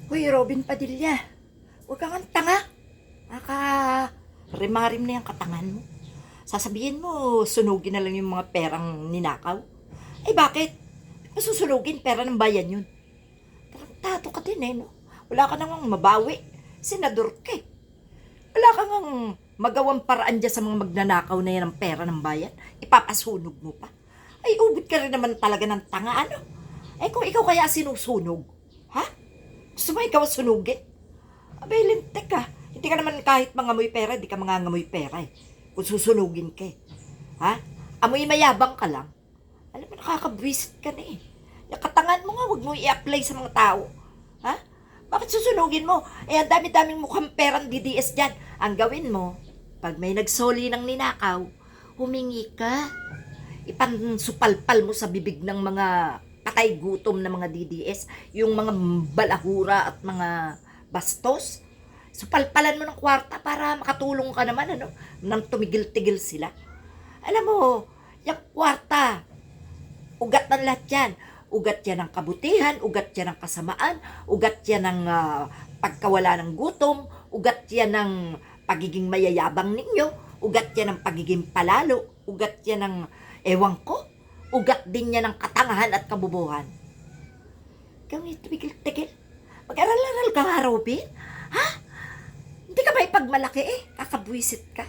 Hoy, Robin Padilla, huwag kang ang tanga. Rimarim na yung katangan mo. Sasabihin mo, sunugin na lang yung mga perang ninakaw. Eh bakit? Masusunugin, pera ng bayan yun. Tarantado ka din no? Wala ka namang mabawi. Senador ka eh. Wala ka ngang magawang paraan dyan sa mga magnanakaw na yan ng pera ng bayan. Ipapasunog mo pa. Ay, ubod ka rin naman talaga ng tanga, ano? Eh kung ikaw kaya sinusunog, ha? Gusto mo ikaw sunugin? Abay, lintek ka. Hindi ka naman kahit mangamoy pera, hindi ka mangangamoy pera eh. Kung susunugin ka eh. Ha? Amoy mayabang ka lang. Alam mo, nakakabwisit ka na eh. Yung katangan mo nga, huwag mo i-apply sa mga tao. Ha? Bakit susunugin mo? Eh, ang dami-daming mukhang perang DDS dyan. Ang gawin mo, pag may nagsoli ng ninakaw, humingi ka. Ipansupalpal mo sa bibig ng mga patay gutom na mga DDS, yung mga balahura at mga bastos. Supalpalan mo ng kwarta para makatulong ka naman, ano, nang tumigil-tigil sila. Alam mo, yung kwarta, ugat ng lahat yan. Ugat yan ng kabutihan, ugat yan ng kasamaan, ugat yan ng pagkawala ng gutom, ugat yan ng pagiging mayayabang ninyo, ugat yan ng pagiging palalo, ugat yan ng ewan ko, ugat din yan ng katangahan at kabubuhan. Ikaw nga tumigil-tigil. Mag-aral-aral ka nga, Robin. Ha? Hindi ka ba ipagmalaki eh? Kakabwisit ka.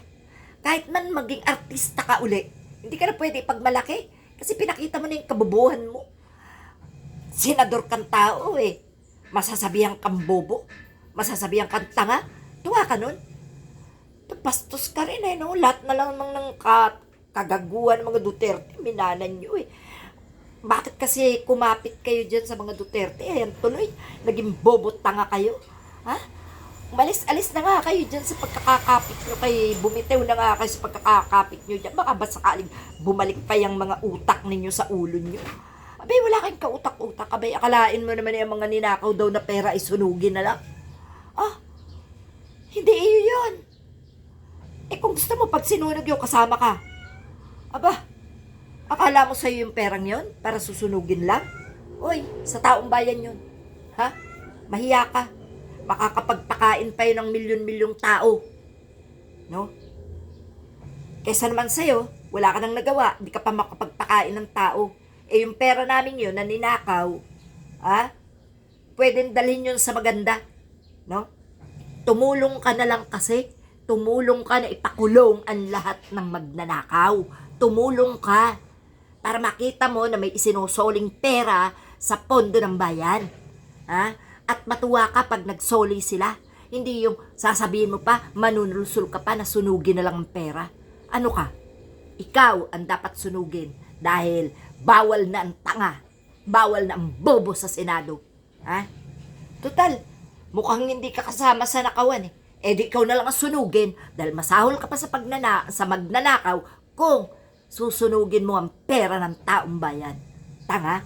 Kahit man maging artista ka uli, hindi ka na pwede ipagmalaki. Kasi pinakita mo na yung kabubuhan mo. Senador kang tao eh. Masasabihan kang bobo. Masasabihan kang tanga. Tuwa ka nun. Bastos ka rin eh, no? Lahat na lang ng kagaguhan ng mga Duterte, minanan nyo eh. Bakit kasi kumapit kayo dyan sa mga Duterte? Ayan tuloy, naging bobo tanga kayo. Ha? Umalis-alis na nga kayo dyan sa pagkakakapit nyo kay bumitew na nga kayo sa pagkakakapit nyo dyan. Baka ba sakaling bumalik pa yung mga utak ninyo sa ulo nyo? Abay, wala kayong kautak-utak. Abay, akalain mo naman yung mga ninakaw daw na pera ay sunugin na lang. Ah, hindi iyo yun. Eh kung gusto mo, pag sinunog yung kasama ka, aba, akala mo sa'yo yung perang yon para susunugin lang? Oy, sa taong bayan yun. Ha? Mahiya ka. Makakapagpakain pa yun ng milyon-milyong tao. No? Kesa naman sa'yo, wala ka nang nagawa, hindi ka pa makapagpakain ng tao. Eh yung pera namin yun na ninakaw, ha? Pwedeng dalhin yun sa maganda. No? Tumulong ka na lang kasi. Tumulong ka na ipakulong ang lahat ng magnanakaw. Tumulong ka para makita mo na may isinusoling pera sa pondo ng bayan. Ha? At matuwa ka pag nagsoli sila. Hindi yung sasabihin mo pa, manunulsul ka pa na sunugin na lang ang pera. Ano ka? Ikaw ang dapat sunugin dahil bawal na ang tanga. Bawal na ang bobo sa Senado. Ha? Total, mukhang hindi ka kasama sa nakawan eh. Eh di ikaw na lang ang sunugin dahil masahol ka pa sa magnanakaw kung susunugin mo ang pera ng taong bayan. Tanga?